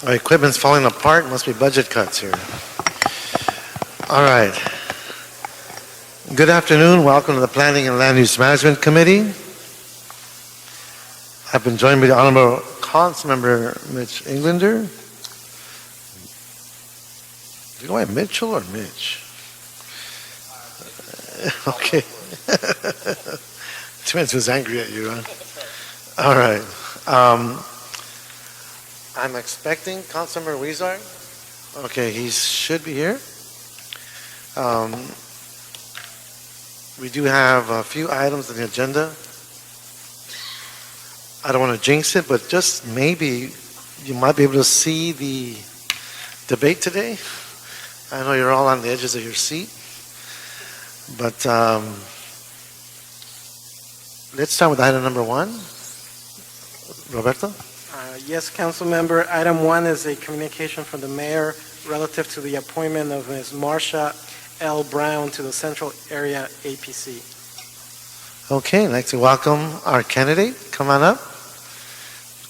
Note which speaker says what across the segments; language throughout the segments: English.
Speaker 1: Our equipment's falling apart. Must be budget cuts here. All right. Good afternoon. Welcome to the Planning and Land Use Management Committee. I've been joined by the Honorable Councilmember Mitch Englander. Do you go by Mitchell or Mitch? Okay. Twins was angry at you, huh? All right. I'm expecting Councilmember Weezar. Okay, he should be here. We do have a few items on the agenda. I don't want to jinx it, but just maybe you might be able to see the debate today. I know you're all on the edges of your seat, but let's start with item number 1. Roberto?
Speaker 2: Yes, Council Member. Item 1 is a communication from the mayor relative to the appointment of Ms. Marsha L. Brown to the Central Area APC.
Speaker 1: Okay, I'd like to welcome our candidate. Come on up.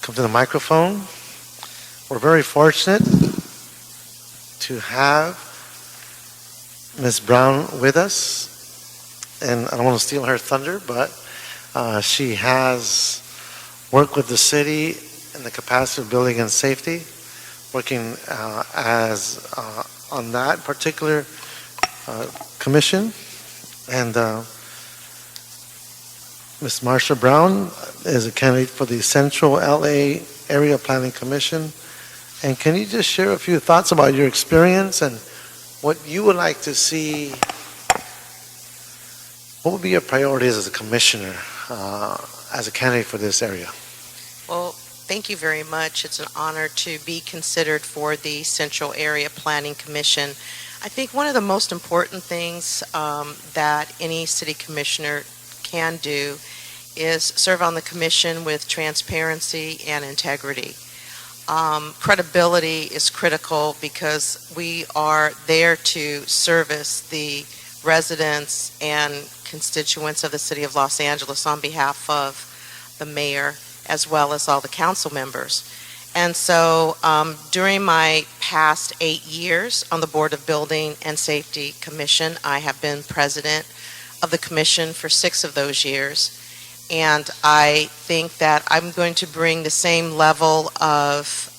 Speaker 1: Come to the microphone. We're very fortunate to have Ms. Brown with us. And I don't want to steal her thunder, but she has worked with the city in the capacity of building and safety, working as on that particular commission. And Ms. Marsha Brown is a candidate for the Central LA Area Planning Commission. And can you just share a few thoughts about your experience and what you would like to see? What would be your priorities as a commissioner, as a candidate for this area?
Speaker 3: Well, thank you very much. It's an honor to be considered for the Central Area Planning Commission. I think one of the most important things that any city commissioner can do is serve on the commission with transparency and integrity. Credibility is critical because we are there to service the residents and constituents of the city of Los Angeles on behalf of the mayor as well as all the council members. And so during my past 8 years on the Board of Building and Safety Commission, I have been president of the commission for 6 of those years. And I think that I'm going to bring the same level of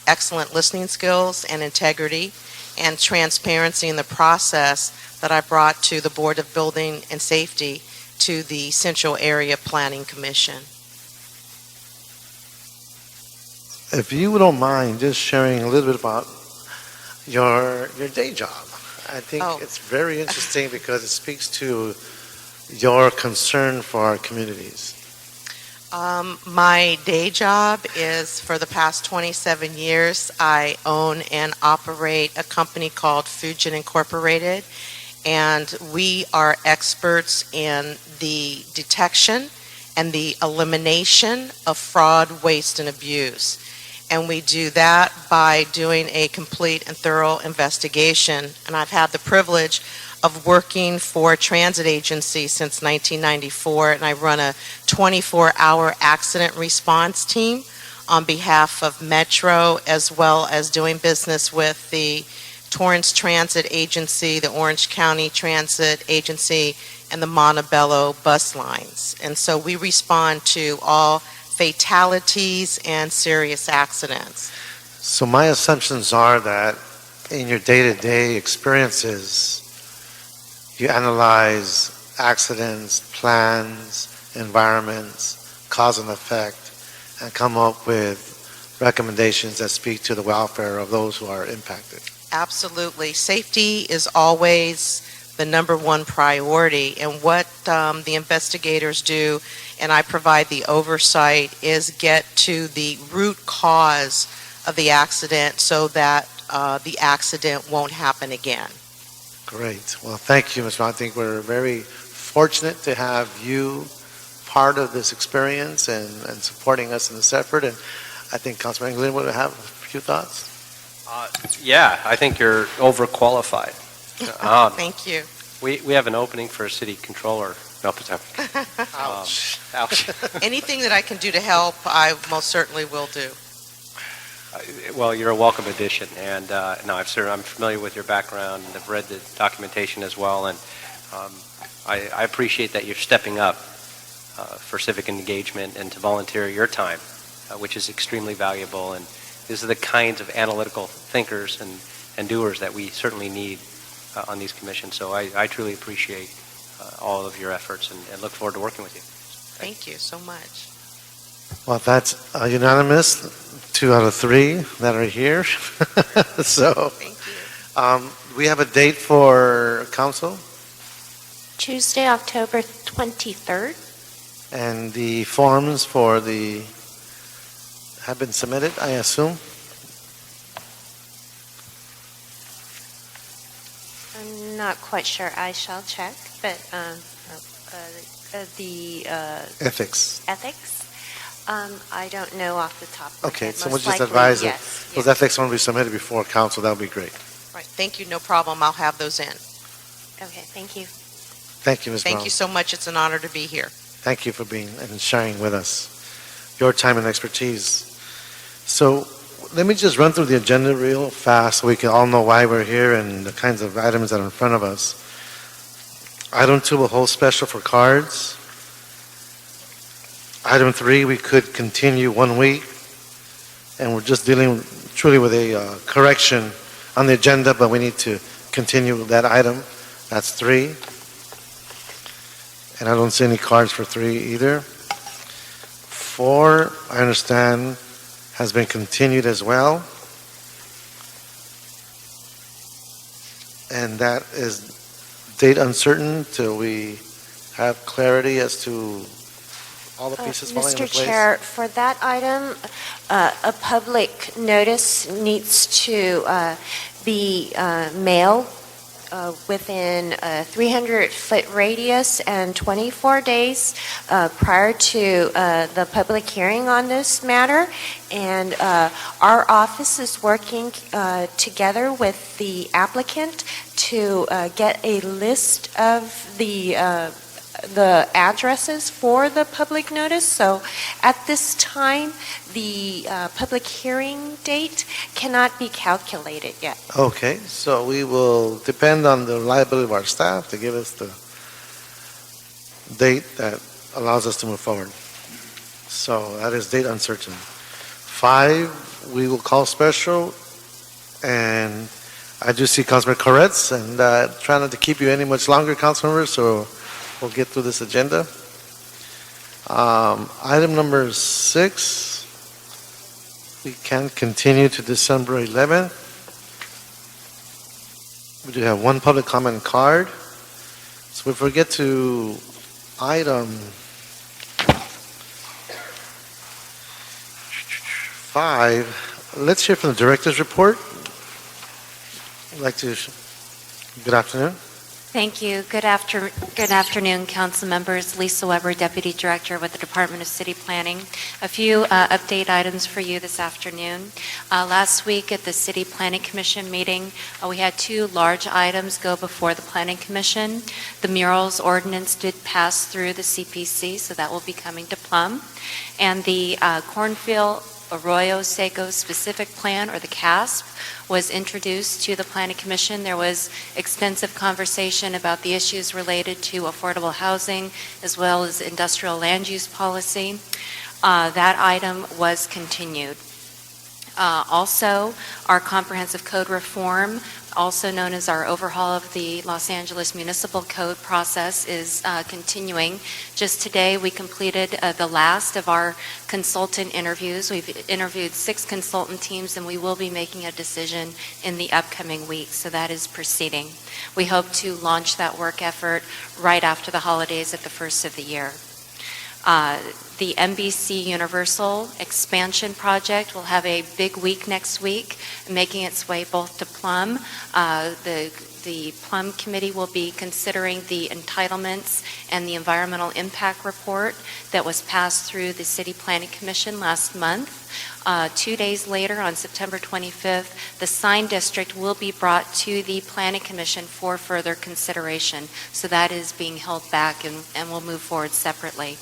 Speaker 3: excellent listening skills and integrity and transparency in the process that I brought to the Board of Building and Safety to the Central Area Planning Commission.
Speaker 1: If you don't mind just sharing a little bit about your day job. I think it's very interesting because it speaks to your concern for our communities.
Speaker 3: My day job is, for the past 27 years, I own and operate a company called Fugit Incorporated, and we are experts in the detection and the elimination of fraud, waste, and abuse. And we do that by doing a complete and thorough investigation. And I've had the privilege of working for a transit agency since 1994, and I run a 24-hour accident response team on behalf of Metro, as well as doing business with the Torrance Transit Agency, the Orange County Transit Agency, and the Montebello bus lines. And so we respond to all fatalities and serious accidents.
Speaker 1: So my assumptions are that in your day-to-day experiences, you analyze accidents, plans, environments, cause and effect, and come up with recommendations that speak to the welfare of those who are impacted.
Speaker 3: Absolutely. Safety is always the number one priority, and what the investigators do, and I provide the oversight, is get to the root cause of the accident so that the accident won't happen again.
Speaker 1: Great. Well, thank you, Ms. Brown. I think we're very fortunate to have you part of this experience and supporting us in this effort, and I think Councilman England would have a few thoughts.
Speaker 4: Yeah, I think you're overqualified.
Speaker 3: Thank you.
Speaker 4: We have an opening for a city controller. No,
Speaker 1: Ouch.
Speaker 4: ouch.
Speaker 3: Anything that I can do to help, I most certainly will do.
Speaker 4: Well, you're a welcome addition, and no, I'm familiar with your background, and I've read the documentation as well, and I appreciate that you're stepping up for civic engagement and to volunteer your time, which is extremely valuable, and these are the kinds of analytical thinkers and doers that we certainly need on these commissions, so I truly appreciate all of your efforts and look forward to working with you.
Speaker 3: Thank you so much.
Speaker 1: Well, that's unanimous. 2 out of 3 that are here. So
Speaker 3: Thank you.
Speaker 1: we have a date for council,
Speaker 5: Tuesday, October 23rd.
Speaker 1: and the forms for the have been submitted, I assume.
Speaker 5: I'm not quite sure. I shall check, but the
Speaker 1: Ethics.
Speaker 5: ethics, I don't know off the top of my
Speaker 1: Okay,
Speaker 5: head.
Speaker 1: so we'll
Speaker 5: Most
Speaker 1: just
Speaker 5: likely,
Speaker 1: advise that
Speaker 5: yes,
Speaker 1: those
Speaker 5: yes.
Speaker 1: ethics want to be submitted before council. That would be great.
Speaker 3: Right. Thank you. No problem. I'll have those in.
Speaker 5: Okay, thank you.
Speaker 1: Thank you, Ms. Brown.
Speaker 3: Thank you so much. It's an honor to be here.
Speaker 1: Thank you for being and sharing with us your time and expertise. So let me just run through the agenda real fast so we can all know why we're here and the kinds of items that are in front of us. Item 2 will hold special for cards. Item 3, we could continue 1 week, and we're just dealing truly with a correction on the agenda, but we need to continue that item. That's 3. And I don't see any cards for 3 either. 4, I understand, has been continued as well. And that is date uncertain till we have clarity as to all the pieces falling into
Speaker 5: Mr.
Speaker 1: place.
Speaker 5: Chair, for that item, a public notice needs to be mailed within a 300-foot radius and 24 days prior to the public hearing on this matter. And our office is working together with the applicant to get a list of the addresses for the public notice. So at this time, the public hearing date cannot be calculated yet.
Speaker 1: Okay, so we will depend on the reliability of our staff to give us the date that allows us to move forward. So that is date uncertain. 5, we will call special, and I do see Councilman Koretz, and try not to keep you any much longer, Councilmember, so we'll get through this agenda. Item number 6, we can continue to December 11th. We do have 1 public comment card. So if we get to item 5, let's hear from the director's report. I'd like to, good afternoon.
Speaker 6: Thank you. Good afternoon, council members. Lisa Weber, Deputy Director with the Department of City Planning. A few update items for you this afternoon. Last week at the City Planning Commission meeting, we had 2 large items go before the Planning Commission. The murals ordinance did pass through the CPC, so that will be coming to Plum. And the Cornfield Arroyo Seco Specific Plan, or the CASP, was introduced to the Planning Commission. There was extensive conversation about the issues related to affordable housing as well as industrial land use policy. That item was continued. Also, our comprehensive code reform, also known as our overhaul of the Los Angeles Municipal Code process, is continuing. Just today, we completed the last of our consultant interviews. We've interviewed 6 consultant teams, and we will be making a decision in the upcoming weeks, so that is proceeding. We hope to launch that work effort right after the holidays at the first of the year. The NBC Universal expansion project will have a big week next week, making its way both to Plum. The Plum Committee will be considering the entitlements and the environmental impact report that was passed through the City Planning Commission last month. 2 days later, on September 25th, the sign district will be brought to the Planning Commission for further consideration. So that is being held back and will move forward separately.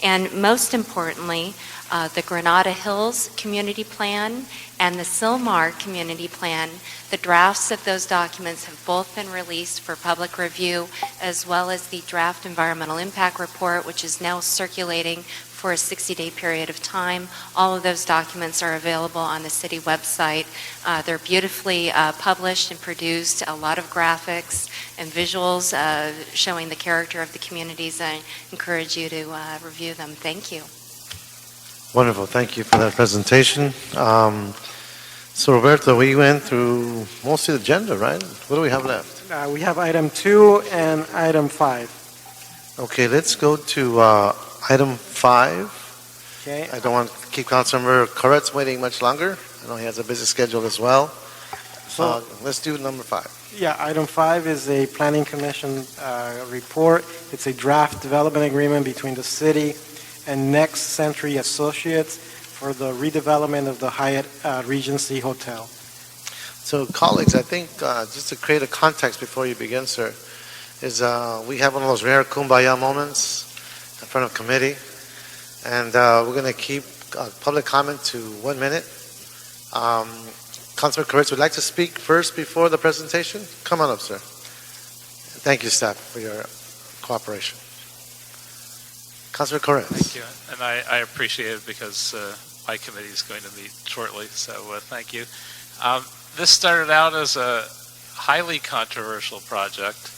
Speaker 6: And most importantly, the Granada Hills Community Plan and the Silmar Community Plan, the drafts of those documents have both been released for public review, as well as the draft environmental impact report, which is now circulating for a 60-day period of time. All of those documents are available on the city website. They're beautifully published and produced, a lot of graphics and visuals showing the character of the communities. I encourage you to review them. Thank you.
Speaker 1: Wonderful. Thank you for that presentation. So Roberto, we went through most of the agenda, right? What do we have left?
Speaker 2: We have item 2 and item 5.
Speaker 1: Okay, let's go to item 5.
Speaker 2: Okay.
Speaker 1: I don't want to keep Councilmember Corretz waiting much longer. I know he has a busy schedule as well.
Speaker 2: So,
Speaker 1: Let's do number 5.
Speaker 2: yeah, item 5 is a Planning Commission report. It's a draft development agreement between the city and Next Century Associates for the redevelopment of the Hyatt Regency Hotel.
Speaker 1: So colleagues, I think just to create a context before you begin, sir, is we have one of those rare kumbaya moments in front of committee, and we're going to keep public comment to 1 minute. Councilman Corretz would like to speak first before the presentation. Come on up, sir. Thank you, staff, for your cooperation. Councilman Corretz.
Speaker 7: Thank you, and I appreciate it because my committee is going to meet shortly, so thank you. This started out as a highly controversial project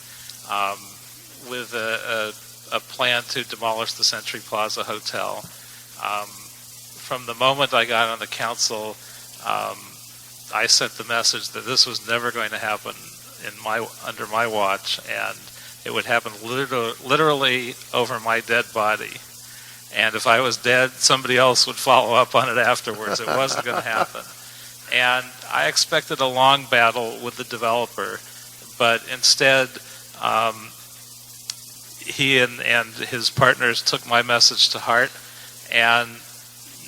Speaker 7: with a plan to demolish the Century Plaza Hotel. From the moment I got on the council, I sent the message that this was never going to happen under my watch, and it would happen literally over my dead body. And if I was dead, somebody else would follow up on it afterwards. It wasn't going to happen. And I expected a long battle with the developer, but instead, he and his partners took my message to heart and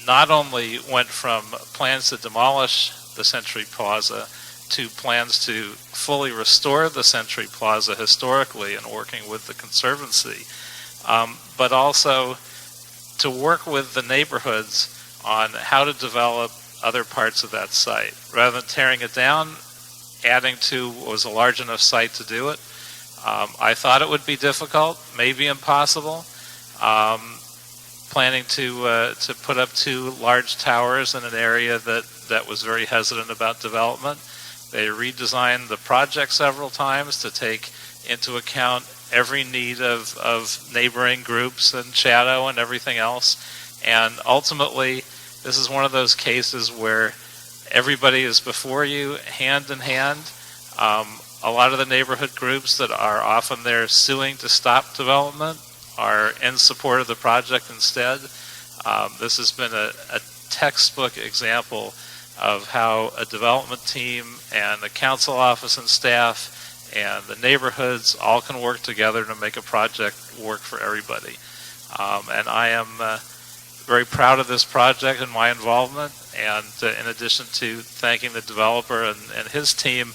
Speaker 7: not only went from plans to demolish the Century Plaza to plans to fully restore the Century Plaza historically and working with the Conservancy, but also to work with the neighborhoods on how to develop other parts of that site. Rather than tearing it down, adding to what was a large enough site to do it. I thought it would be difficult, maybe impossible. Planning to put up 2 large towers in an area that was very hesitant about development. They redesigned the project several times to take into account every need of neighboring groups and shadow and everything else. And ultimately, this is one of those cases where everybody is before you, hand in hand. A lot of the neighborhood groups that are often there suing to stop development are in support of the project instead. This has been a textbook example of how a development team and the council office and staff and the neighborhoods all can work together to make a project work for everybody. And I am very proud of this project and my involvement. And in addition to thanking the developer and his team,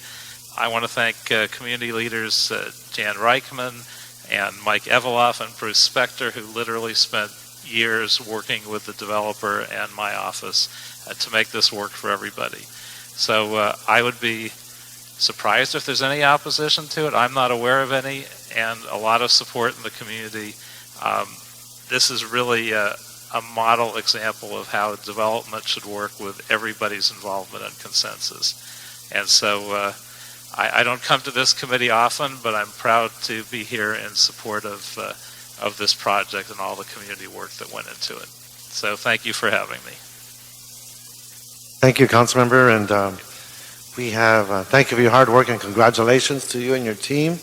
Speaker 7: I want to thank community leaders Jan Reichman and Mike Eveloff and Bruce Spector, who literally spent years working with the developer and my office to make this work for everybody. So I would be surprised if there's any opposition to it. I'm not aware of any, and a lot of support in the community. This is really a model example of how development should work with everybody's involvement and consensus. And so I don't come to this committee often, but I'm proud to be here in support of this project and all the community work that went into it. So thank you for having me.
Speaker 1: Thank you, Councilmember, and we have thank you for your hard work and congratulations to you and your team.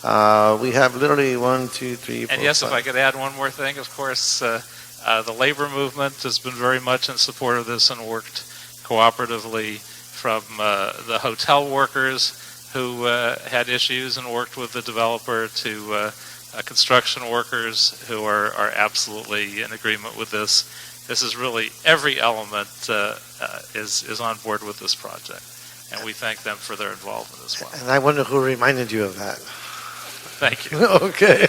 Speaker 1: We have literally 1, 2, 3, 4,
Speaker 7: And yes,
Speaker 1: 5.
Speaker 7: if I could add one more thing, of course, the labor movement has been very much in support of this and worked cooperatively, from the hotel workers who had issues and worked with the developer to construction workers who are absolutely in agreement with this. This is really every element is on board with this project, and we thank them for their involvement as well.
Speaker 1: And I wonder who reminded you of that.
Speaker 7: Thank you.
Speaker 1: Okay.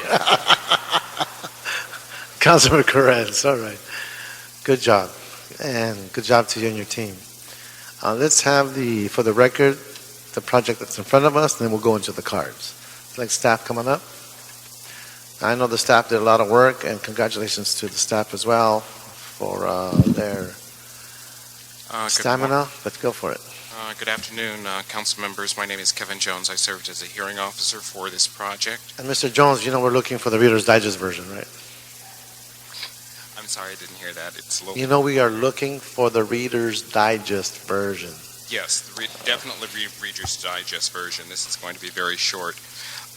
Speaker 1: Councilman Corrales, all right. Good job. And good job to you and your team. Let's have for the record, the project that's in front of us, and then we'll go into the cards. Like staff coming up. I know the staff did a lot of work, and congratulations to the staff as well for their stamina. Let's go for it.
Speaker 8: Good afternoon, council members. My name is Kevin Jones. I served as a hearing officer for this project.
Speaker 1: And Mr. Jones, we're looking for the Reader's Digest version, right?
Speaker 8: I'm sorry, I didn't hear that. It's a little...
Speaker 1: We are looking for the Reader's Digest version.
Speaker 8: Yes, definitely Reader's Digest version. This is going to be very short.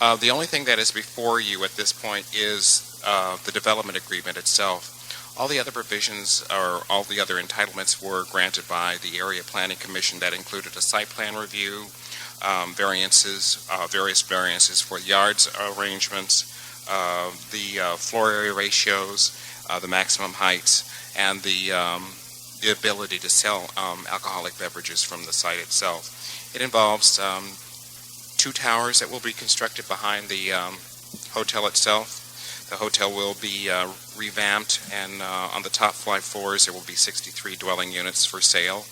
Speaker 8: The only thing that is before you at this point is the development agreement itself. All the other provisions or all the other entitlements were granted by the Area Planning Commission. That included a site plan review, various variances for yards arrangements, the floor area ratios, the maximum heights, and the ability to sell alcoholic beverages from the site itself. It involves 2 towers that will be constructed behind the hotel itself. The hotel will be revamped, and on the top 5 floors there will be 63 dwelling units for sale.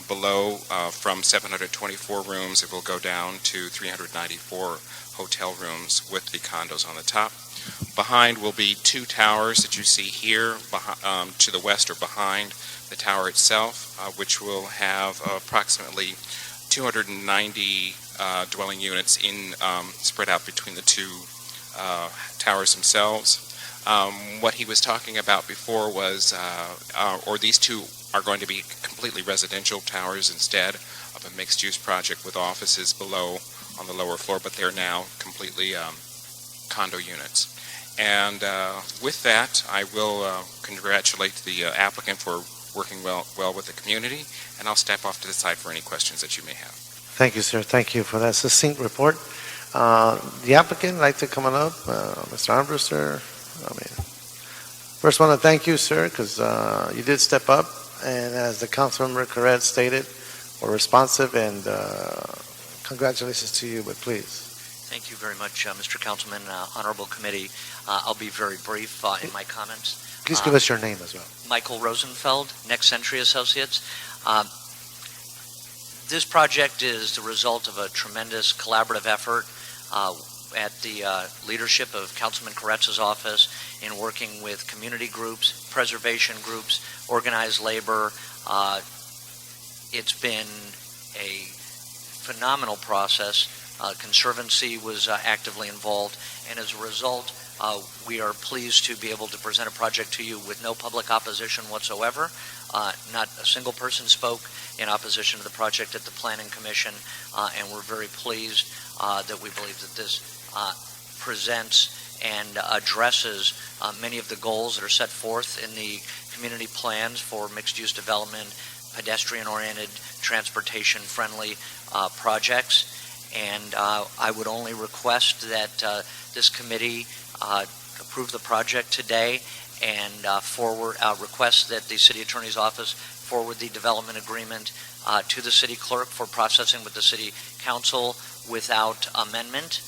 Speaker 8: Below, from 724 rooms, it will go down to 394 hotel rooms with the condos on the top. Behind will be 2 towers that you see here, to the west or behind the tower itself, which will have approximately 290 dwelling units spread out between the 2 towers themselves. What he was talking about before was, these 2 are going to be completely residential towers instead of a mixed-use project with offices below on the lower floor, but they're now completely condo units. And with that, I will congratulate the applicant for working well with the community, and I'll step off to the side for any questions that you may have.
Speaker 1: Thank you, sir. Thank you for that succinct report. The applicant would like to come on up, Mr. Armbruster. First want to thank you, sir, because you did step up, and as the Councilmember Corrales stated, were responsive, and congratulations to you, but please.
Speaker 9: Thank you very much, Mr. Councilman, Honorable Committee. I'll be very brief in my comments.
Speaker 1: Please give us your name as well.
Speaker 9: Michael Rosenfeld, Next Century Associates. This project is the result of a tremendous collaborative effort at the leadership of Councilman Corrales' office in working with community groups, preservation groups, organized labor. It's been a phenomenal process. Conservancy was actively involved, and as a result, we are pleased to be able to present a project to you with no public opposition whatsoever. Not a single person spoke in opposition to the project at the Planning Commission, and we're very pleased that we believe that this presents and addresses many of the goals that are set forth in the community plans for mixed-use development, pedestrian-oriented, transportation-friendly projects. And I would only request that this committee approve the project today and request that the City Attorney's Office forward the development agreement to the City Clerk for processing with the City Council without amendment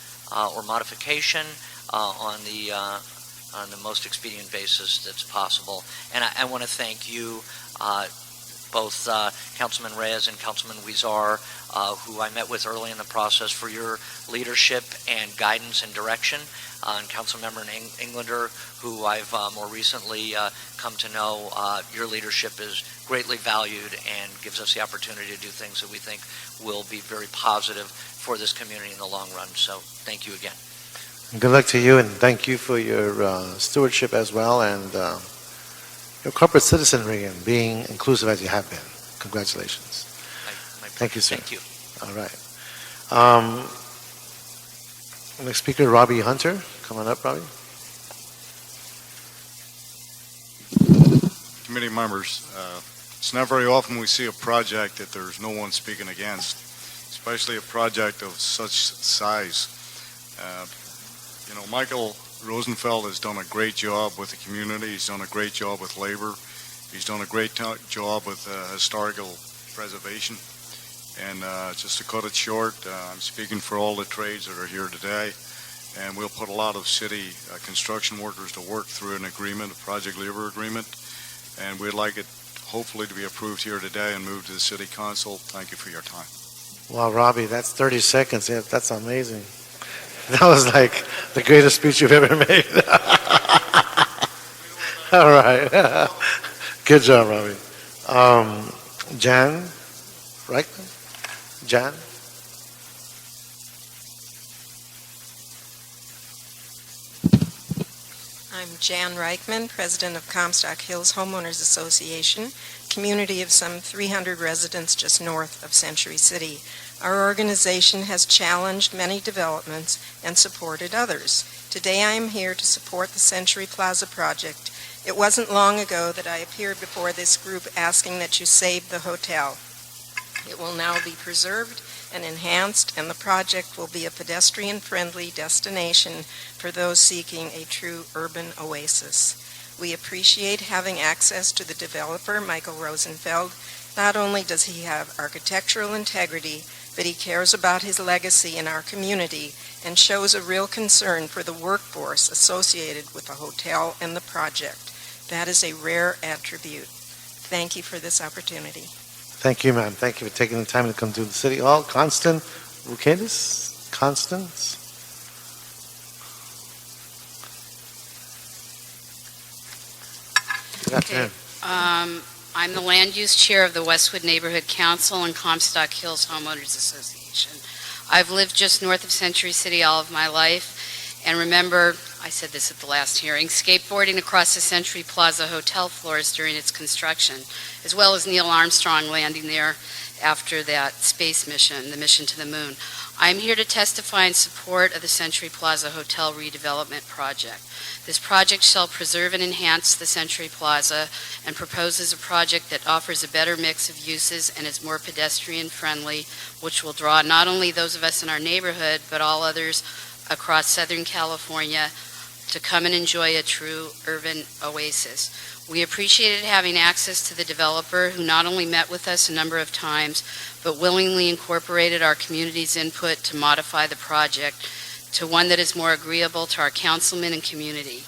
Speaker 9: or modification on the most expedient basis that's possible. And I want to thank you, both Councilman Reyes and Councilman Huizar, who I met with early in the process, for your leadership and guidance and direction, and Councilmember Englander, who I've more recently come to know. Your leadership is greatly valued and gives us the opportunity to do things that we think will be very positive for this community in the long run. So thank you again.
Speaker 1: Good luck to you, and thank you for your stewardship as well, and your corporate citizenry and being inclusive as you have been. Congratulations. Thank you, sir.
Speaker 9: Thank you.
Speaker 1: All right. Next speaker, Robbie Hunter. Come on up, Robbie.
Speaker 10: Committee members, it's not very often we see a project that there's no one speaking against, especially a project of such size. Michael Rosenfeld has done a great job with the community. He's done a great job with labor. He's done a great job with historical preservation. And just to cut it short, I'm speaking for all the trades that are here today. and we'll put a lot of city construction workers to work through an agreement, a project labor agreement, and we'd like it hopefully to be approved here today and moved to the city council. Thank you for your time.
Speaker 1: Wow, Robbie, that's 30 seconds. Yeah, that's amazing. That was like the greatest speech you've ever made. All right. Good job, Robbie. Jan, right? Jan?
Speaker 11: I'm Jan Reichman, president of Comstock Hills Homeowners Association, community of some 300 residents just north of Century City. Our organization has challenged many developments and supported others. Today I am here to support the Century Plaza project. It wasn't long ago that I appeared before this group asking that you save the hotel. It will now be preserved and enhanced, and the project will be a pedestrian-friendly destination for those seeking a true urban oasis. We appreciate having access to the developer, Michael Rosenfeld. Not only does he have architectural integrity, but he cares about his legacy in our community and shows a real concern for the workforce associated with the hotel and the project. That is a rare attribute. Thank you for this opportunity.
Speaker 1: Thank you, ma'am. Thank you for taking the time to come to the City Hall. Constance Rukadis? Constance? Good afternoon.
Speaker 12: I'm the land use chair of the Westwood Neighborhood Council and Comstock Hills Homeowners Association. I've lived just north of Century City all of my life, and remember, I said this at the last hearing, skateboarding across the Century Plaza hotel floors during its construction, as well as Neil Armstrong landing there after that space mission, the mission to the moon. I'm here to testify in support of the Century Plaza Hotel redevelopment project. This project shall preserve and enhance the Century Plaza and proposes a project that offers a better mix of uses and is more pedestrian friendly, which will draw not only those of us in our neighborhood, but all others across Southern California to come and enjoy a true urban oasis. We appreciated having access to the developer, who not only met with us a number of times, but willingly incorporated our community's input to modify the project to one that is more agreeable to our councilmen and community.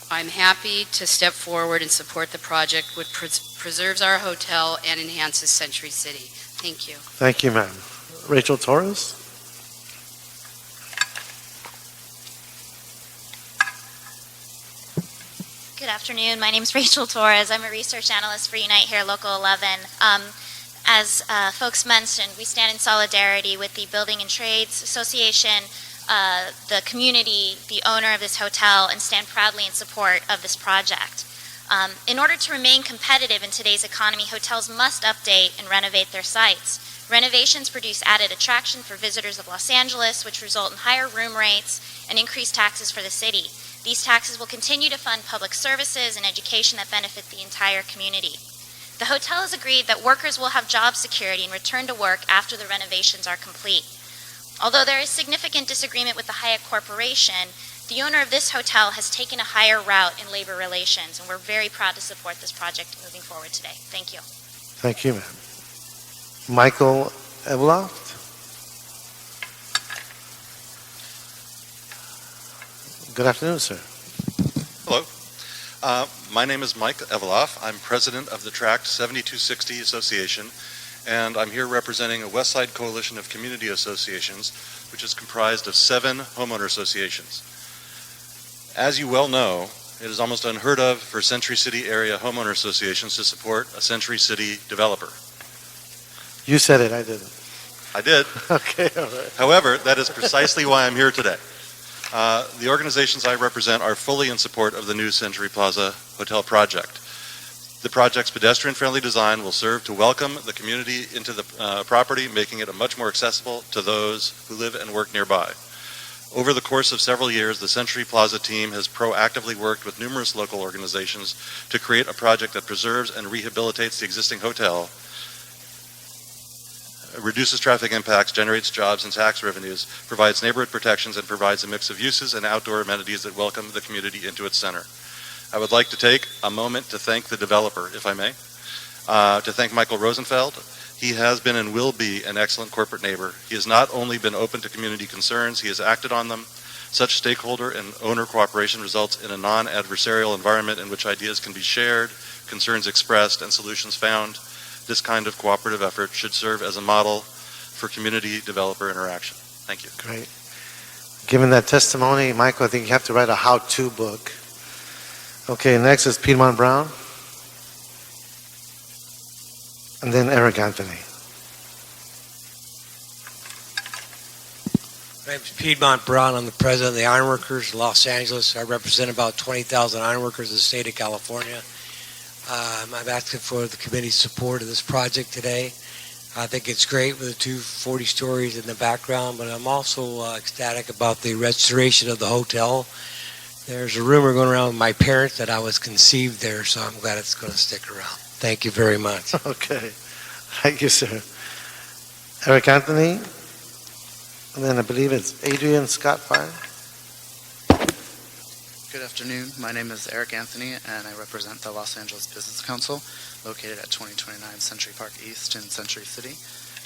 Speaker 12: I'm happy to step forward and support the project, which preserves our hotel and enhances Century City. Thank you.
Speaker 1: Thank you, ma'am. Rachel Torres?
Speaker 13: Good afternoon. My name is Rachel Torres. I'm a research analyst for Unite Here Local 11. As folks mentioned, we stand in solidarity with the Building and Trades Association, the community, the owner of this hotel, and stand proudly in support of this project. In order to remain competitive in today's economy, hotels must update and renovate their sites. Renovations produce added attraction for visitors of Los Angeles, which result in higher room rates and increased taxes for the city. These taxes will continue to fund public services and education that benefit the entire community. The hotel has agreed that workers will have job security and return to work after the renovations are complete. Although there is significant disagreement with the Hyatt Corporation, the owner of this hotel has taken a higher route in labor relations, and we're very proud to support this project moving forward today. Thank you.
Speaker 1: Thank you, ma'am. Michael Eveloff? Good afternoon, sir.
Speaker 14: Hello. My name is Mike Eveloff. I'm president of the Tract 7260 Association, and I'm here representing a Westside Coalition of Community Associations, which is comprised of 7 homeowner associations. As you well know, it is almost unheard of for Century City area homeowner associations to support a Century City developer.
Speaker 1: You said it, I didn't.
Speaker 14: I did.
Speaker 1: Okay, all right.
Speaker 14: However, that is precisely why I'm here today. The organizations I represent are fully in support of the new Century Plaza Hotel project. The project's pedestrian-friendly design will serve to welcome the community into the property, making it much more accessible to those who live and work nearby. Over the course of several years, the Century Plaza team has proactively worked with numerous local organizations to create a project that preserves and rehabilitates the existing hotel, reduces traffic impacts, generates jobs and tax revenues, provides neighborhood protections, and provides a mix of uses and outdoor amenities that welcome the community into its center. I would like to take a moment to thank the developer, if I may, to thank Michael Rosenfeld. He has been and will be an excellent corporate neighbor. He has not only been open to community concerns, he has acted on them. Such stakeholder and owner cooperation results in a non-adversarial environment in which ideas can be shared, concerns expressed, and solutions found. This kind of cooperative effort should serve as a model for community developer interaction. Thank you.
Speaker 1: Great. Given that testimony, Michael, I think you have to write a how-to book. Okay, next is Piedmont Brown. And then Eric Anthony.
Speaker 15: My name is Piedmont Brown. I'm the president of the Ironworkers of Los Angeles. I represent about 20,000 ironworkers in the state of California. I'm asking for the committee's support of this project today. I think it's great with the 240 stories in the background, but I'm also ecstatic about the restoration of the hotel. There's a rumor going around with my parents that I was conceived there, so I'm glad it's going to stick around. Thank you very much.
Speaker 1: Okay. Thank you, sir. Eric Anthony. And then I believe it's Adrian Scott Fine.
Speaker 16: Good afternoon. My name is Eric Anthony, and I represent the Los Angeles Business Council, located at 2029 Century Park East in Century City.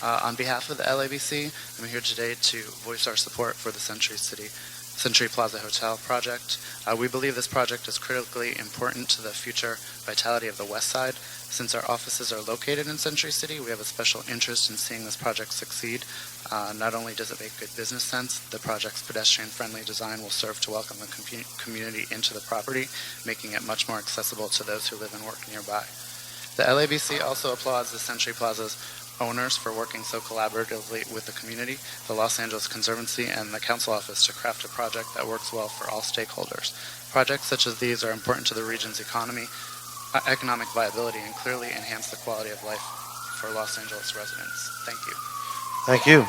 Speaker 16: On behalf of the LABC, I'm here today to voice our support for the Century Plaza Hotel project. We believe this project is critically important to the future vitality of the West Side. Since our offices are located in Century City, we have a special interest in seeing this project succeed. Not only does it make good business sense, the project's pedestrian-friendly design will serve to welcome the community into the property, making it much more accessible to those who live and work nearby. The LABC also applauds the Century Plaza's owners for working so collaboratively with the community, the Los Angeles Conservancy, and the Council Office to craft a project that works well for all stakeholders. Projects such as these are important to the region's economy, economic viability, and clearly enhance the quality of life for Los Angeles residents. Thank you.
Speaker 1: Thank you.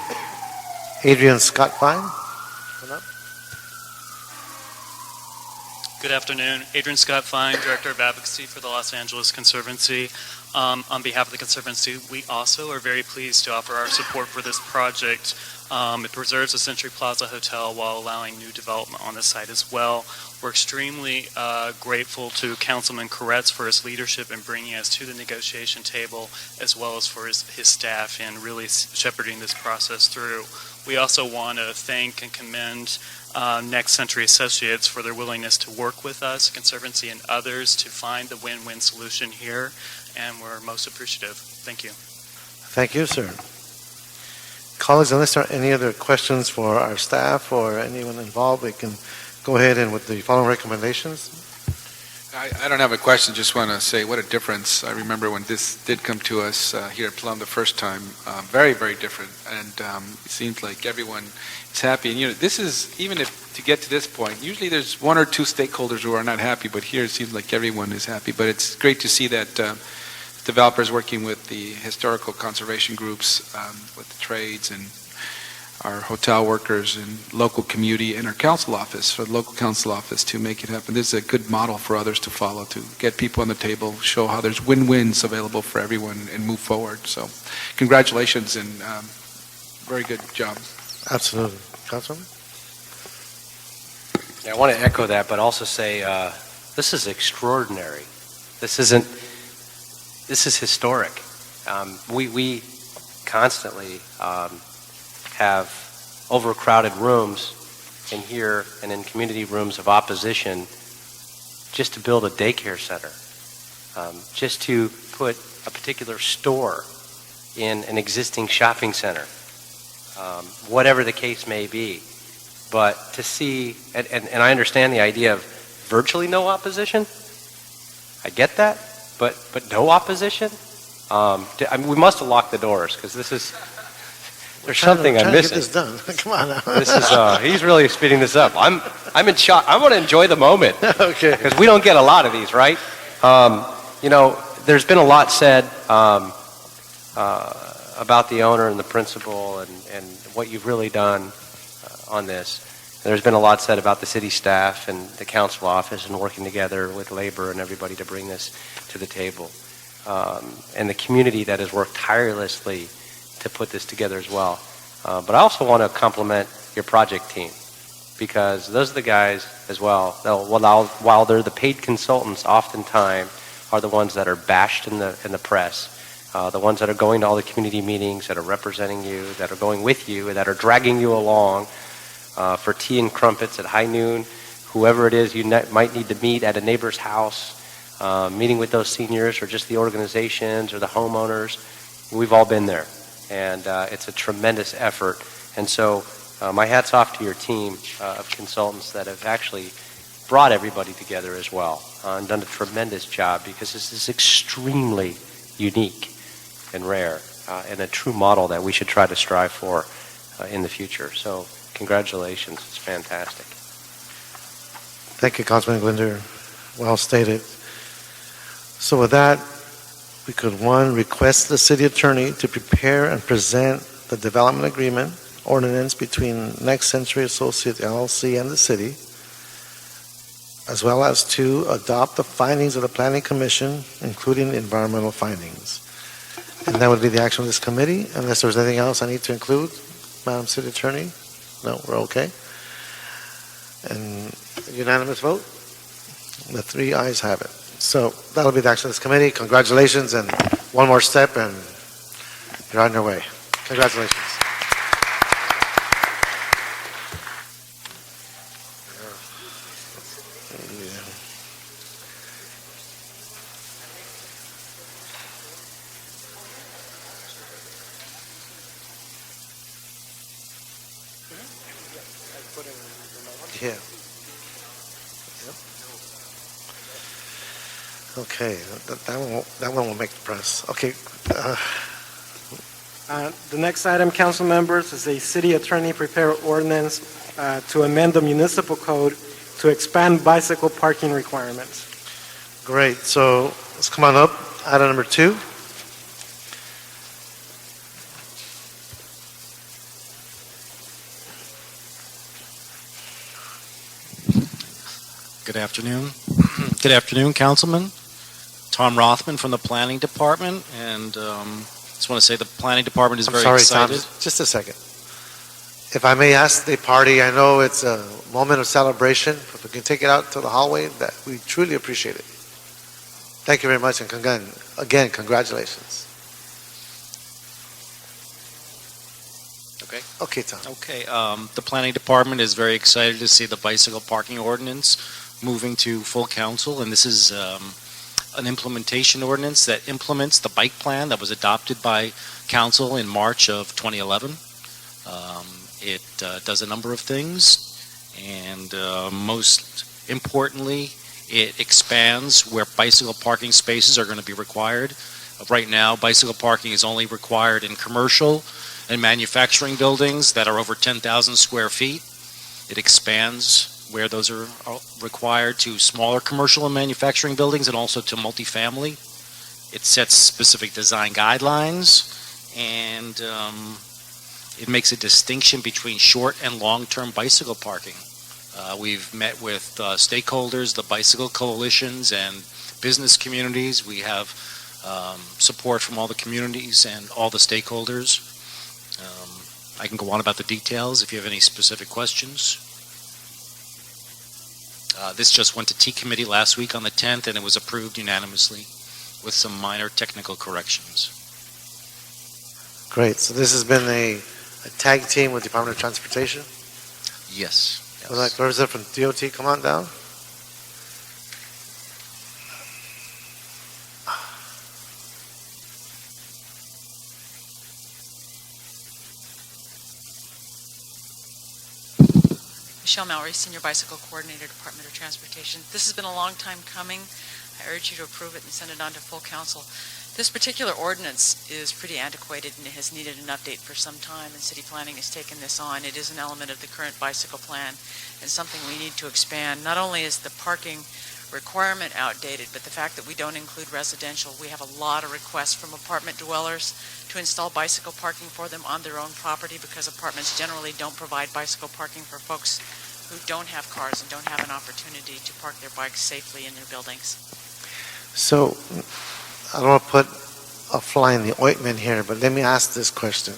Speaker 1: Adrian Scott Fine. Come up.
Speaker 17: Good afternoon. Adrian Scott Fine, Director of Advocacy for the Los Angeles Conservancy. On behalf of the Conservancy, we also are very pleased to offer our support for this project. It preserves the Century Plaza Hotel while allowing new development on the site as well. We're extremely grateful to Councilman Koretz for his leadership in bringing us to the negotiation table, as well as for his staff in really shepherding this process through. We also want to thank and commend Next Century Associates for their willingness to work with us, Conservancy, and others to find the win-win solution here, and we're most appreciative. Thank you.
Speaker 1: Thank you, sir. Colleagues, unless there are any other questions for our staff or anyone involved, we can go ahead and with the following recommendations.
Speaker 18: I don't have a question, just want to say what a difference. I remember when this did come to us here at Plum the first time, very, very different, and it seems like everyone is happy. And this is, even if to get to this point, usually there's one or two stakeholders who are not happy, but here it seems like everyone is happy. But it's great to see that developers working with the historical conservation groups, with the trades and our hotel workers and local community and our council office, for the local council office to make it happen. This is a good model for others to follow, to get people on the table, show how there's win-wins available for everyone and move forward. So congratulations and very good job.
Speaker 1: Absolutely. Councilman?
Speaker 4: Yeah, I want to echo that, but also say this is extraordinary. This is historic. We constantly have overcrowded rooms in here and in community rooms of opposition just to build a daycare center, just to put a particular store in an existing shopping center, whatever the case may be. But to see, and I understand the idea of virtually no opposition. I get that, but no opposition? I mean, we must have locked the doors, because this is... There's something I'm missing.
Speaker 1: Get this done. Come on now.
Speaker 4: This is he's really speeding this up. I'm in shock. I want to enjoy the moment.
Speaker 1: Okay.
Speaker 4: Because we don't get a lot of these, right? There's been a lot said about the owner and the principal and what you've really done on this. There's been a lot said about the city staff and the council office and working together with labor and everybody to bring this to the table. And the community that has worked tirelessly to put this together as well. But I also want to compliment your project team, because those are the guys as well, while they're the paid consultants, oftentimes are the ones that are bashed in the press, the ones that are going to all the community meetings, that are representing you, that are going with you, that are dragging you along. for tea and crumpets at high noon. Whoever it is you might need to meet at a neighbor's house, meeting with those seniors or just the organizations or the homeowners. We've all been there, and it's a tremendous effort. And so my hat's off to your team of consultants that have actually brought everybody together as well and done a tremendous job, because this is extremely unique and rare and a true model that we should try to strive for in the future. So congratulations. It's fantastic.
Speaker 1: Thank you, Councilman Glinder. Well stated. So with that, we could, one, request the city attorney to prepare and present the development agreement ordinance between Next Century Associates LLC and the city, as well as two, adopt the findings of the Planning Commission, including environmental findings. And that would be the action of this committee, unless there's anything else I need to include, Madam City Attorney? No, we're okay. And unanimous vote? The 3 ayes have it. So that'll be the action of this committee. Congratulations, and one more step, and you're on your way. Congratulations. Yeah. Okay, that one will make the press. Okay.
Speaker 2: The next item, council members, is a city attorney prepare ordinance to amend the municipal code to expand bicycle parking requirements.
Speaker 1: Great. So let's come on up. Item number 2.
Speaker 19: Good afternoon. Good afternoon, Councilman. Tom Rothman from the Planning Department, and just want to say the Planning Department is very excited.
Speaker 1: Tom, just a second. If I may ask the party, I know it's a moment of celebration. If we can take it out to the hallway, that we truly appreciate it. Thank you very much, and again, congratulations.
Speaker 19: Okay.
Speaker 1: Okay, Tom.
Speaker 19: Okay. The Planning Department is very excited to see the bicycle parking ordinance moving to full council, and this is an implementation ordinance that implements the bike plan that was adopted by council in March of 2011. It does a number of things, and most importantly, it expands where bicycle parking spaces are going to be required. Right now, bicycle parking is only required in commercial and manufacturing buildings that are over 10,000 square feet. It expands where those are required to smaller commercial and manufacturing buildings, and also to multifamily. It sets specific design guidelines, and it makes a distinction between short and long-term bicycle parking. We've met with stakeholders, the bicycle coalitions, and business communities. We have support from all the communities and all the stakeholders. I can go on about the details if you have any specific questions. This just went to T Committee last week on the 10th, and it was approved unanimously with some minor technical corrections.
Speaker 1: Great. So this has been a tag team with Department of Transportation?
Speaker 19: Yes.
Speaker 1: Would like representative from DOT come on down?
Speaker 20: Michelle Mallory, Senior Bicycle Coordinator, Department of Transportation. This has been a long time coming. I urge you to approve it and send it on to full council. This particular ordinance is pretty antiquated and it has needed an update for some time, and city planning has taken this on. It is an element of the current bicycle plan and something we need to expand. Not only is the parking requirement outdated, but the fact that we don't include residential. We have a lot of requests from apartment dwellers to install bicycle parking for them on their own property, because apartments generally don't provide bicycle parking for folks who don't have cars and don't have an opportunity to park their bikes safely in their buildings.
Speaker 1: So, I don't want to put a fly in the ointment here, but let me ask this question.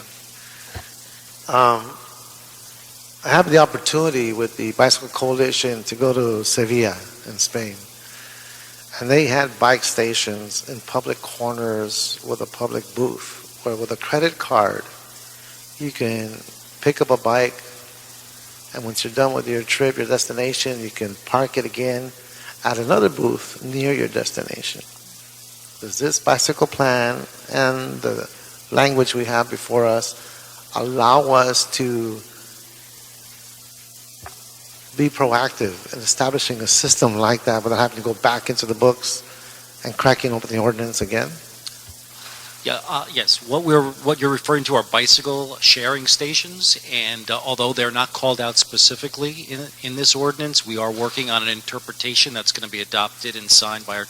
Speaker 1: I have the opportunity with the Bicycle Coalition to go to Sevilla in Spain. And they had bike stations in public corners with a public booth, where with a credit card, you can pick up a bike And once you're done with your trip, your destination, you can park it again at another booth near your destination. Does this bicycle plan and the language we have before us allow us to be proactive in establishing a system like that without having to go back into the books and cracking open the ordinance again?
Speaker 19: Yeah, yes. What you're referring to are bicycle sharing stations, and although they're not called out specifically in this ordinance, we are working on an interpretation that's going to be adopted and signed by our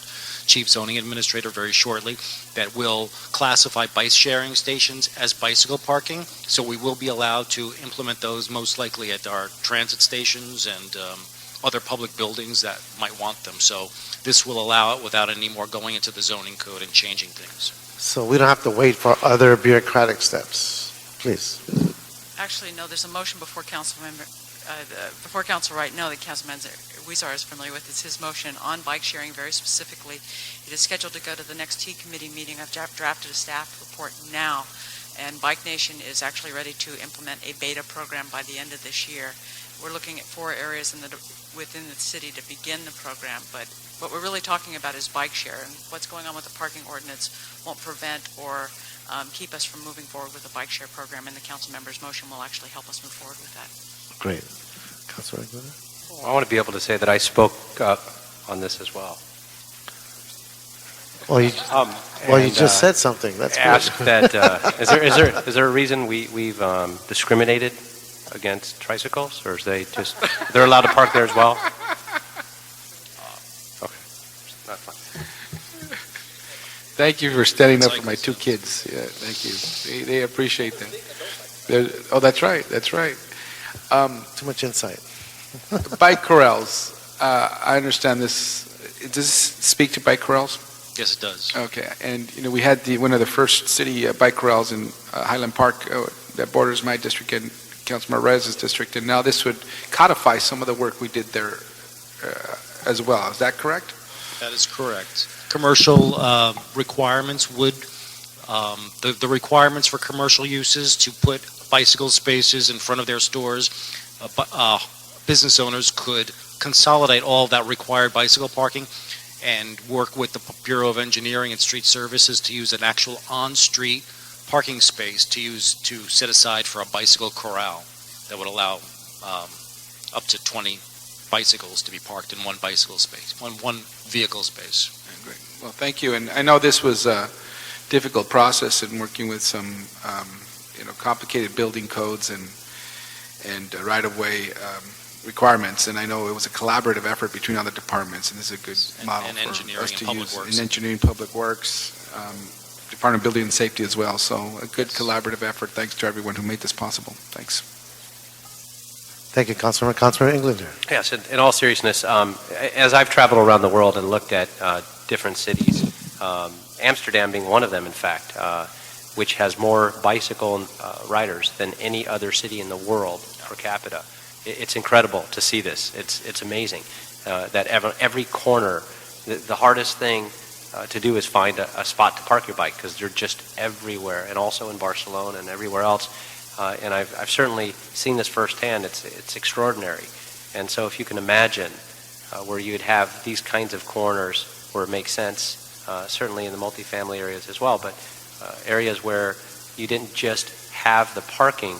Speaker 19: Chief Zoning Administrator very shortly that will classify bike sharing stations as bicycle parking. So we will be allowed to implement those most likely at our transit stations and other public buildings that might want them. So this will allow it without any more going into the zoning code and changing things.
Speaker 1: So we don't have to wait for other bureaucratic steps. Please.
Speaker 20: Actually, no, there's a motion before council right now that Councilman Weezer is familiar with. It's his motion on bike sharing very specifically. It is scheduled to go to the next T committee meeting. I've drafted a staff report now, and Bike Nation is actually ready to implement a beta program by the end of this year. We're looking at 4 areas within the city to begin the program, but what we're really talking about is bike share, and what's going on with the parking ordinance won't prevent or keep us from moving forward with the bike share program, and the council member's motion will actually help us move forward with that.
Speaker 1: Great. Councilor Aguilar?
Speaker 4: I want to be able to say that I spoke up on this as well.
Speaker 1: Well, you just said something. That's
Speaker 4: ask
Speaker 1: good.
Speaker 4: that. Is there a reason we've discriminated against tricycles, or is they're allowed to park there as well? Okay, not fine.
Speaker 18: Thank you for standing up for my 2 kids. Yeah, thank you. They appreciate that. Oh, that's right. That's right.
Speaker 1: Too much insight.
Speaker 18: Bike corrals. I understand this. Does this speak to bike corrals?
Speaker 19: Yes, it does.
Speaker 18: Okay, and we had one of the first city bike corrals in Highland Park that borders my district and Councilman Rez's district, and now this would codify some of the work we did there as well. Is that correct?
Speaker 19: That is correct. Commercial requirements would, the requirements for commercial uses to put bicycle spaces in front of their stores, business owners could consolidate all of that required bicycle parking and work with the Bureau of Engineering and Street Services to use an actual on-street parking space to set aside for a bicycle corral that would allow up to 20 bicycles to be parked in one bicycle space, one vehicle space.
Speaker 18: Great. Well, thank you. And I know this was a difficult process in working with some, complicated building codes and right-of-way requirements. And I know it was a collaborative effort between other departments, and this is a good model
Speaker 19: and
Speaker 18: for
Speaker 19: engineering
Speaker 18: us
Speaker 19: and
Speaker 18: to
Speaker 19: public
Speaker 18: use.
Speaker 19: works.
Speaker 18: In engineering, public works, Department of Building and Safety as well. So a good collaborative effort. Thanks to everyone who made this possible. Thanks.
Speaker 1: Thank you, Councilman. Councilman Englander.
Speaker 4: Yes, in all seriousness, as I've traveled around the world and looked at different cities, Amsterdam being one of them, in fact, which has more bicycle riders than any other city in the world per capita. It's incredible to see this. It's amazing that every corner, the hardest thing to do is find a spot to park your bike, because they're just everywhere, and also in Barcelona and everywhere else. And I've certainly seen this firsthand. It's extraordinary. And so if you can imagine where you'd have these kinds of corners where it makes sense, certainly in the multifamily areas as well, but areas where you didn't just have the parking,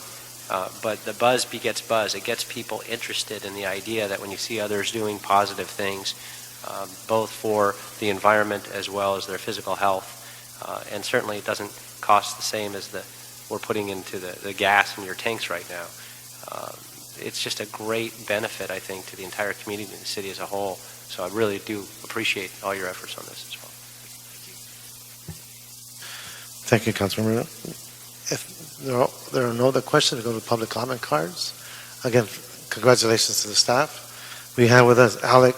Speaker 4: but the buzz begets buzz. It gets people interested in the idea that when you see others doing positive things, both for the environment as well as their physical health, and certainly it doesn't cost the same as we're putting into the gas in your tanks right now. It's just a great benefit, I think, to the entire community and the city as a whole. So I really do appreciate all your efforts on this as well.
Speaker 1: Thank you, Councilman Marino. If there are no other questions, we go to public comment cards. Again, congratulations to the staff. We have with us Alec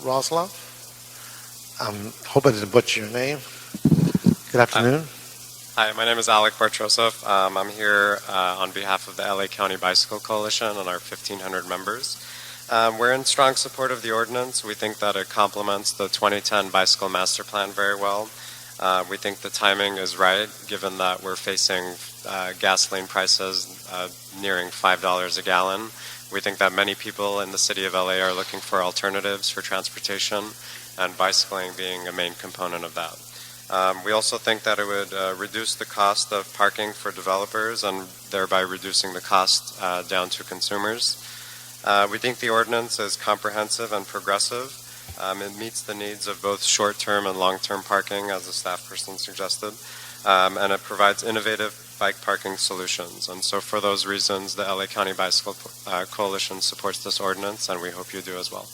Speaker 1: Roslov. I hope I didn't butcher your name. Good afternoon.
Speaker 21: Hi, my name is Alec Bartrosov. I'm here on behalf of the LA County Bicycle Coalition and our 1,500 members. We're in strong support of the ordinance. We think that it complements the 2010 Bicycle Master Plan very well. We think the timing is right, given that we're facing gasoline prices nearing $5 a gallon. We think that many people in the city of LA are looking for alternatives for transportation, and bicycling being a main component of that. We also think that it would reduce the cost of parking for developers and thereby reducing the cost down to consumers. We think the ordinance is comprehensive and progressive. It meets the needs of both short-term and long-term parking, as the staff person suggested, and it provides innovative bike parking solutions. And so for those reasons, the LA County Bicycle Coalition supports this ordinance, and we hope you do as well.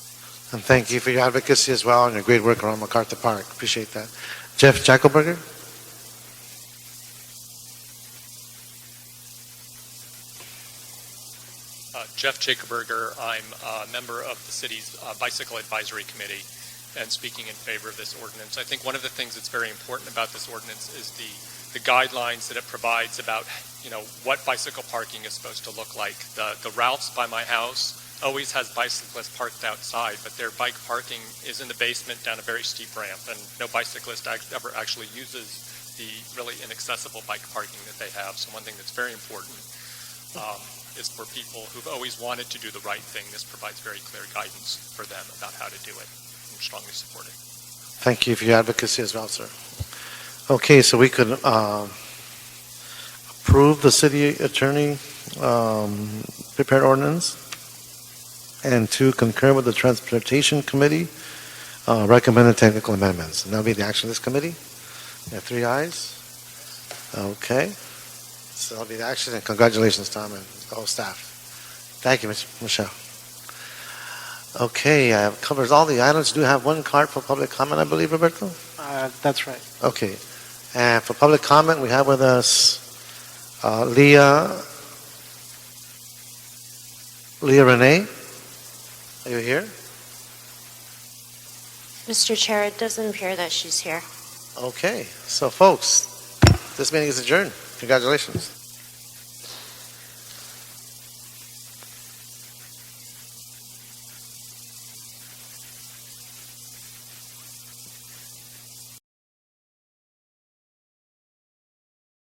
Speaker 1: And thank you for your advocacy as well and your great work around MacArthur Park. Appreciate that. Jeff Jackelberger?
Speaker 3: Jeff Jacobberger. I'm a member of the city's Bicycle Advisory Committee and speaking in favor of this ordinance. I think one of the things that's very important about this ordinance is the guidelines that it provides about, what bicycle parking is supposed to look like. The Ralph's by my house always has bicyclists parked outside, but their bike parking is in the basement down a very steep ramp, and no bicyclist ever actually uses the really inaccessible bike parking that they have. So one thing that's very important is for people who've always wanted to do the right thing. This provides very clear guidance for them about how to do it. I'm strongly supportive.
Speaker 1: Thank you for your advocacy as well, sir. Okay, so we could approve the city attorney prepared ordinance and to concur with the Transportation Committee recommended technical amendments. And that'll be the action of this committee. We have 3 ayes. Okay. So that'll be the action, and congratulations, Tom, and the whole staff. Thank you, Michelle. Okay, covers all the items. Do have one card for public comment, I believe, Roberto?
Speaker 2: That's right.
Speaker 1: Okay. And for public comment, we have with us Leah Renee. Are you here?
Speaker 5: Mr. Chair, it doesn't appear that she's here.
Speaker 1: Okay. So, folks, this meeting is adjourned. Congratulations.